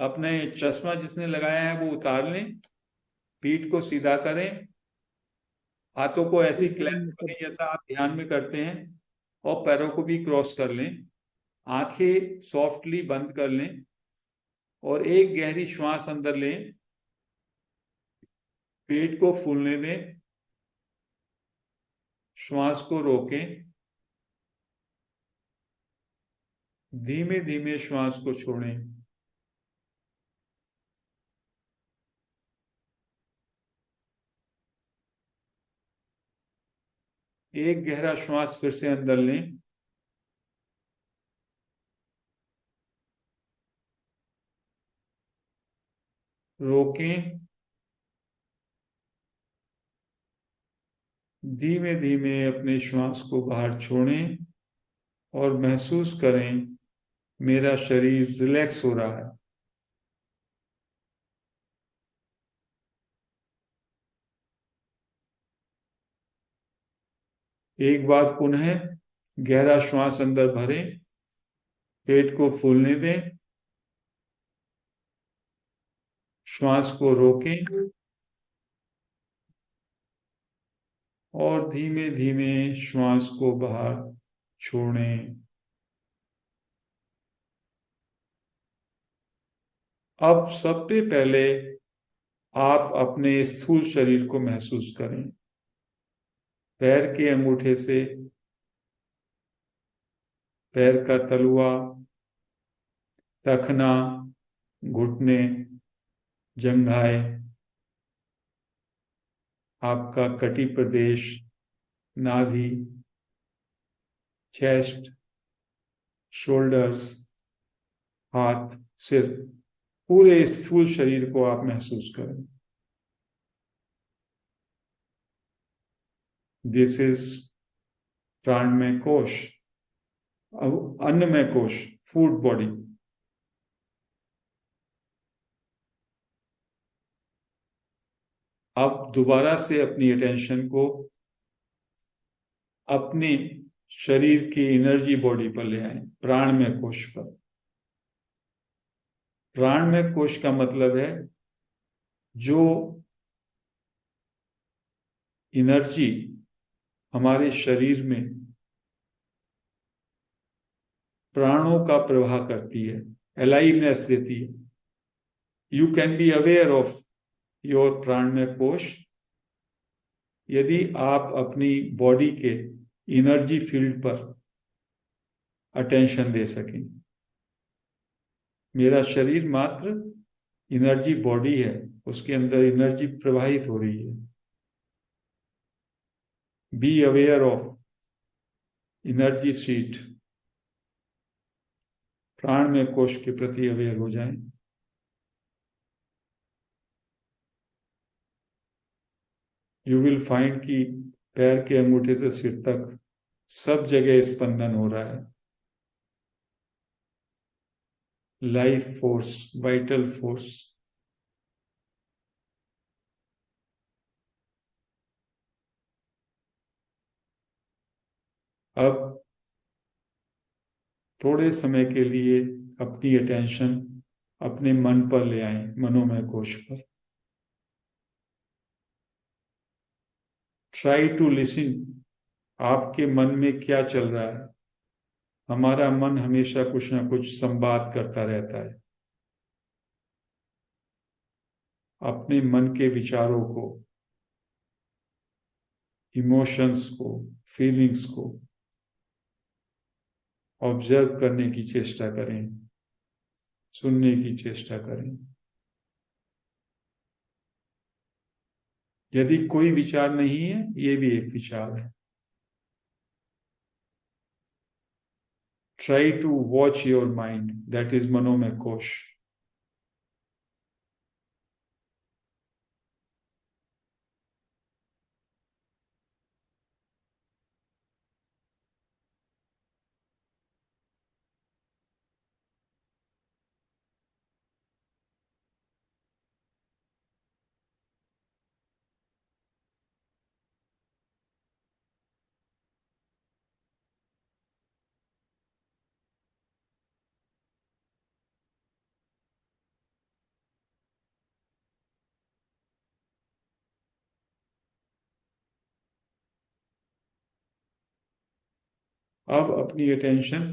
अपने चश्मा जिसने लगाया है वो उतार लें, पीठ को सीधा करें, हाथों को ऐसी ठीक है, क्लेंच मैं करें जैसा आप ध्यान में करते हैं, और पैरों को भी क्रॉस कर लें। आंखें सॉफ्टली बंद कर लें और एक गहरी श्वास अंदर लें। पेट को फूलने दें, श्वास को रोकें, धीमे धीमे श्वास को छोड़ें। एक गहरा श्वास फिर से अंदर लें, रोकें, धीमे धीमे अपने श्वास को बाहर छोड़ें और महसूस करें मेरा शरीर रिलैक्स हो रहा है। एक बार पुनः गहरा श्वास अंदर भरें, पेट को फूलने दें, श्वास को रोकें और धीमे धीमे श्वास को बाहर छोड़ें। अब सबसे पहले आप अपने स्थूल शरीर को महसूस करें। पैर के अंगूठे से पैर का तलुआ, टखना, घुटने, जंघाएं, आपका कटी प्रदेश, नाभि, चेस्ट, शोल्डर्स, हाथ, सिर, पूरे स्थूल शरीर को आप महसूस करें। दिस इज प्राणमय कोश, अन्नमय कोश, फूड बॉडी। अब दोबारा से अपनी अटेंशन को अपने शरीर की एनर्जी बॉडी पर ले आए, प्राणमय कोश पर। प्राणमय कोश का मतलब है जो एनर्जी हमारे शरीर में प्राणों का प्रवाह करती है, अलाइवनेस देती है। You can be aware of your प्राणमय कोश यदि आप अपनी बॉडी के एनर्जी फील्ड पर अटेंशन दे सकें। मेरा शरीर मात्र एनर्जी बॉडी है, उसके अंदर एनर्जी प्रवाहित हो रही है। B aware of energy seat, प्राण में कोश के प्रति अवेयर हो जाएं। यू विल फाइंड कि पैर के अंगूठे से सिर तक सब जगह स्पंदन हो रहा है। Life force, vital force. अब थोड़े समय के लिए अपनी अटेंशन अपने मन पर ले आए, मनोमय कोश पर। ट्राई टू लिसन, आपके मन में क्या चल रहा है। हमारा मन हमेशा कुछ ना कुछ संवाद करता रहता है। अपने मन के विचारों को, इमोशंस को, फीलिंग्स को ऑब्जर्व करने की चेष्टा करें, सुनने की चेष्टा करें। यदि कोई विचार नहीं है, ये भी एक विचार है। Try to watch your mind, that is मनोमय कोश। अब अपनी अटेंशन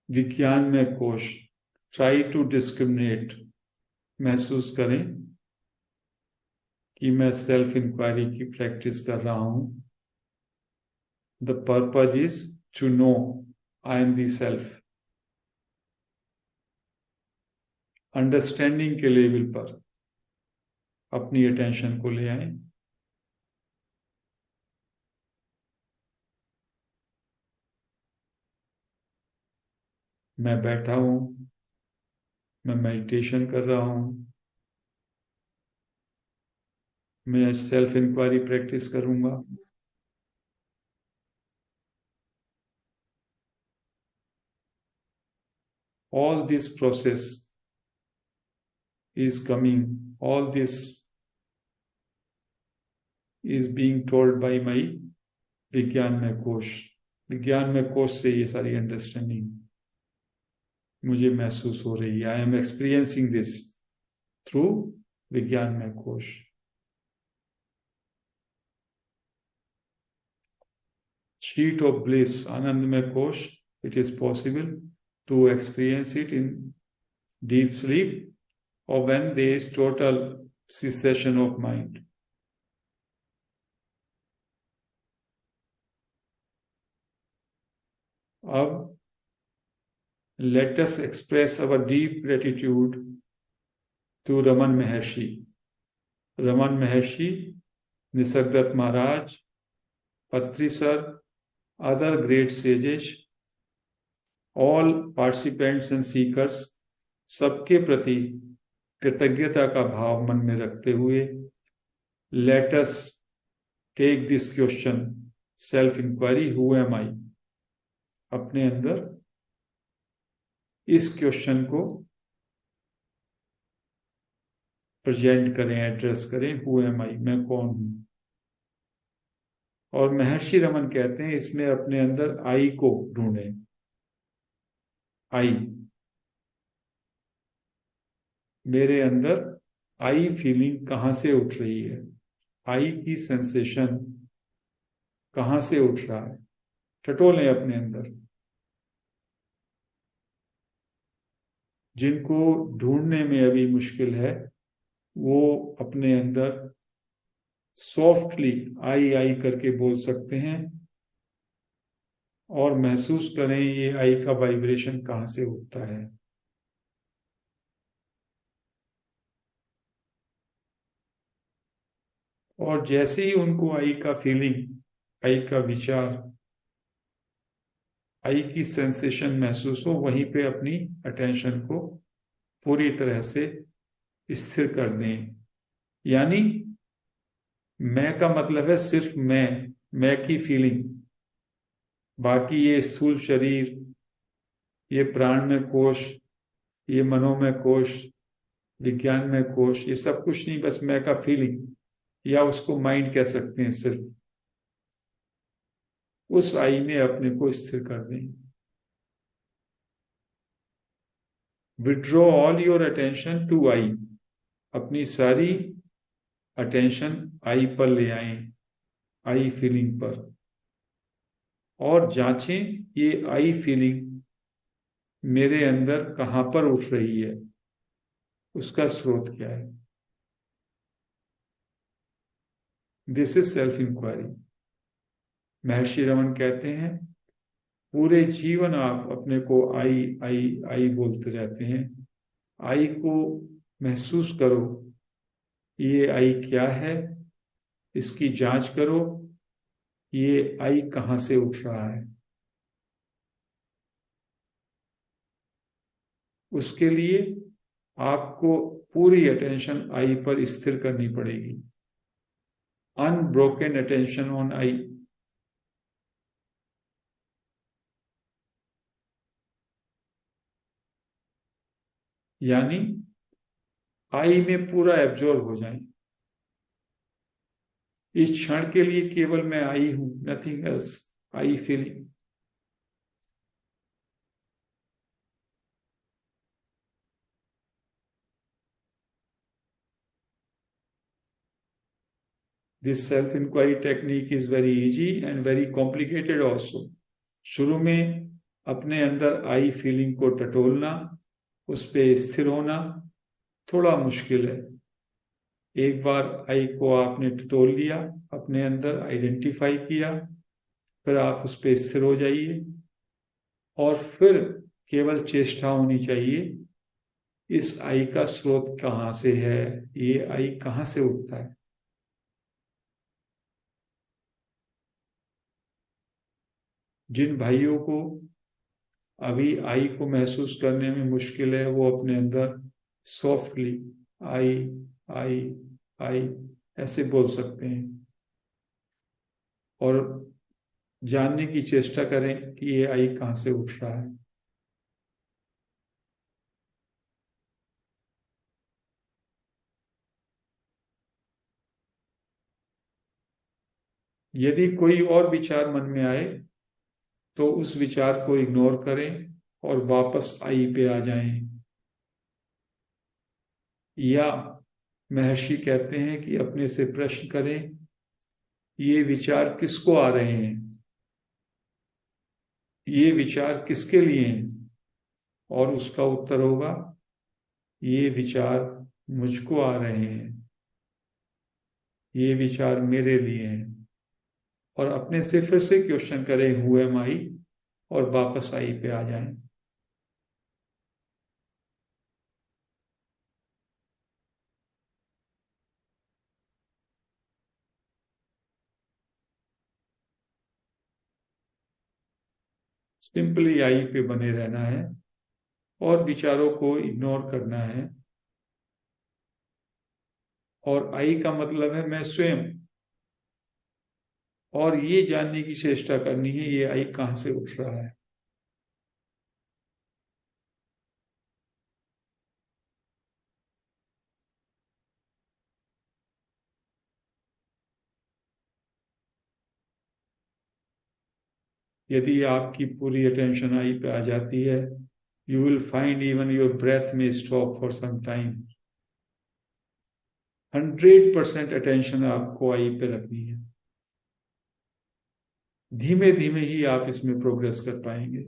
विज्ञान में कोश, ट्राई टू डिस्क्रिमिनेट, महसूस करें कि मैं सेल्फ इंक्वायरी की प्रैक्टिस कर रहा हूं. The purpose is to know I am the self. Understanding के लेवल पर अपनी अटेंशन को ले आए. मैं बैठा हूं, मैं मेडिटेशन कर रहा हूं, मैं सेल्फ इंक्वायरी प्रैक्टिस करूंगा. All this process is coming, all this is being told by my विज्ञान में कोश. विज्ञान में कोश से ये सारी अंडरस्टैंडिंग मुझे महसूस हो रही है. I am experiencing this through विज्ञान में कोश. शीट ऑफ ब्लिस, आनंद में कोश. It is possible to experience it in deep sleep or when there is total cessation of mind. अब let us express our deep gratitude to Raman Maharshi. Raman Maharshi, Nisargadatta Maharaj, Patri Sir, other great sages, all participants and seekers, सबके प्रति कृतज्ञता का भाव मन में रखते हुए let us take this question, self inquiry, who am I? अपने अंदर इस क्वेश्चन को प्रेजेंट करें, एड्रेस करें. हु एम आई, मैं कौन हूं. और महर्षि रमन कहते हैं इसमें अपने अंदर आई को ढूंढें. आई, मेरे अंदर आई फीलिंग कहां से उठ रही है, आई की सेंसेशन कहां से उठ रहा है. टटोलें अपने अंदर. जिनको ढूंढने में अभी मुश्किल है वो अपने अंदर सॉफ्टली आई आई करके बोल सकते हैं और महसूस करें ये आई का वाइब्रेशन कहां से उठता है. और जैसे ही उनको आई का फीलिंग, आई का विचार, आई की सेंसेशन महसूस हो, वहीं पे अपनी अटेंशन को पूरी तरह से स्थिर कर दें. यानी मैं का मतलब है सिर्फ मैं की फीलिंग. बाकी ये स्थूल शरीर, ये प्राण में कोश, ये मनोमय कोश, विज्ञान में कोश, ये सब कुछ नहीं, बस मैं का फीलिंग, या उसको माइंड कह सकते हैं. सिर्फ उस आई में अपने को स्थिर कर दें. Withdraw all your attention to eye. अपनी सारी अटेंशन आई पर ले आए, आई फीलिंग पर. और जांचें ये आई फीलिंग मेरे अंदर कहां पर उठ रही है, उसका स्रोत क्या है. This is self inquiry. Maharshi Raman कहते हैं पूरे जीवन आप अपने को आई आई आई बोलते रहते हैं. आई को महसूस करो, ये आई क्या है, इसकी जांच करो, ये आई कहां से उठ रहा है. उसके लिए आपको पूरी अटेंशन आई पर स्थिर करनी पड़ेगी. अनब्रोकन अटेंशन ऑन आई. यानी आई में पूरा एब्जॉर्ब हो जाए. इस क्षण के लिए केवल मैं आई हूं, nothing else. I feeling. This self inquiry technique is very easy and very complicated also. शुरू में अपने अंदर आई फीलिंग को टटोलना, उस पर स्थिर होना थोड़ा मुश्किल है। एक बार आई को आपने टटोल लिया, अपने अंदर आइडेंटिफाई किया, फिर आप उस पर स्थिर हो जाइए और फिर केवल चेष्टा होनी चाहिए इस आई का स्रोत कहाँ से है, ये आई कहाँ से उठता है। जिन भाइयों को अभी आई को महसूस करने में मुश्किल है वो अपने अंदर सॉफ्टली आई आई आई ऐसे बोल सकते हैं और जानने की चेष्टा करें कि ये आई कहाँ से उठ रहा है। यदि कोई और विचार मन में आए तो उस विचार को इग्नोर करें और वापस आई पे आ जाएं। या महर्षि कहते हैं कि अपने से प्रश्न करें, ये विचार किसको आ रहे हैं, ये विचार किसके लिए हैं, और उसका उत्तर होगा ये विचार मुझको आ रहे हैं, ये विचार मेरे लिए हैं। और अपने से फिर से क्वेश्चन करें हु एम आई, और वापस आई पे आ जाएं। सिंपली आई पे बने रहना है और विचारों को इग्नोर करना है। और आई का मतलब है मैं स्वयं, और ये जानने की चेष्टा करनी है ये आई कहाँ से उठ रहा है। यदि आपकी पूरी अटेंशन आई पे आ जाती है, you will find even your breath may stop for some time. 100% attention आपको आई पे रखनी है। धीमे धीमे ही आप इसमें प्रोग्रेस कर पाएंगे।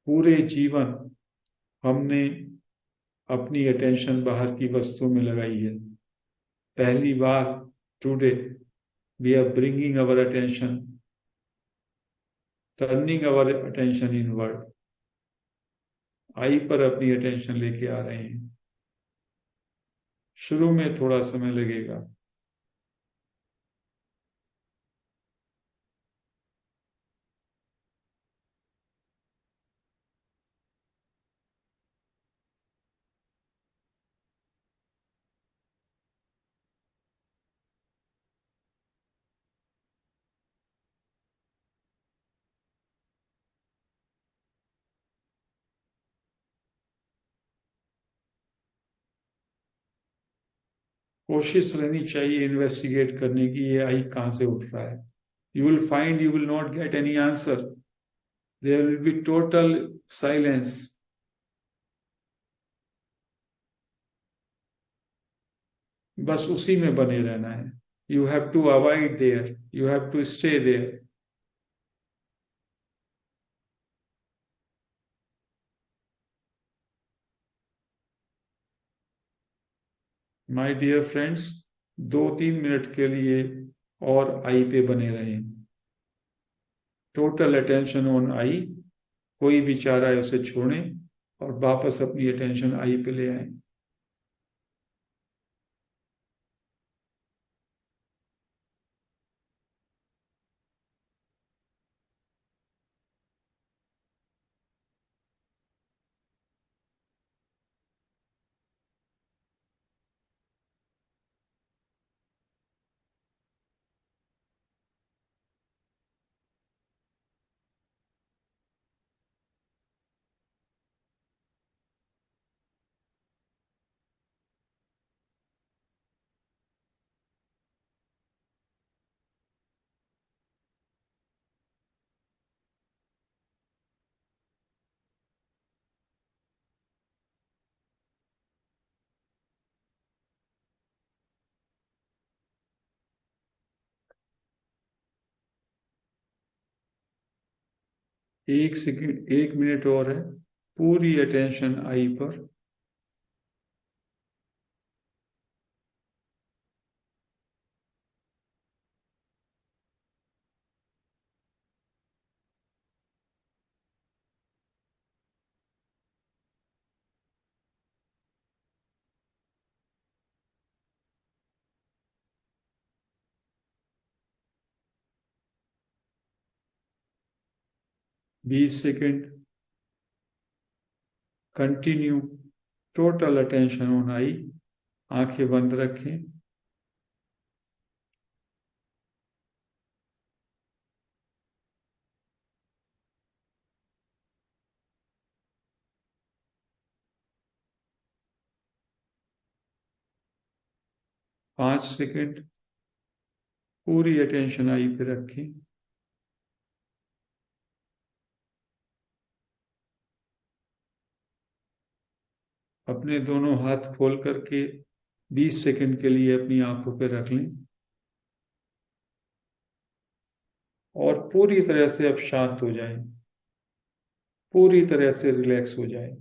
पूरे जीवन हमने अपनी अटेंशन बाहर की वस्तुओं में लगाई है। पहली बार today we are bringing our attention, turning our attention inward. Eye पर अपनी अटेंशन लेके आ रहे हैं। शुरू में थोड़ा समय लगेगा। कोशिश रहनी चाहिए इन्वेस्टिगेट करने की ये आई कहां से उठ रहा है। You will find you will not get any answer, there will be total silence. बस उसी में बने रहना है। You have to avoid there, you have to stay there. My dear friends, 2-3 minute के लिए और आई पे बने रहें। Total attention on I. कोई विचार आए उसे छोड़ें और वापस अपनी अटेंशन आई पे ले आए। 1 सेकंड, 1 मिनट और है। पूरी अटेंशन आई पर। बीस second continue. Total attention on आई। आंखें बंद रखें। 5 सेकंड पूरी अटेंशन आई पे रखें। अपने दोनों हाथ खोल करके 20 सेकंड के लिए अपनी आंखों पे रख लें और पूरी तरह से अब शांत हो जाएं, पूरी तरह से रिलैक्स हो जाएं,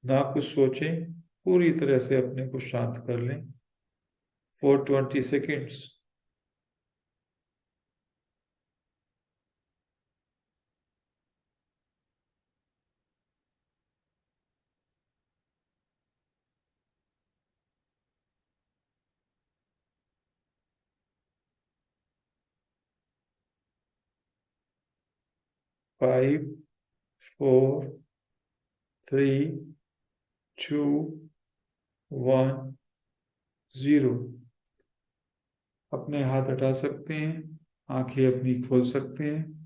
ना कुछ सोचें, पूरी तरह से अपने को शांत कर लें for 20 seconds. Five, four, three, two, one, zero. अपने हाथ हटा सकते हैं, आंखें अपनी खोल सकते हैं।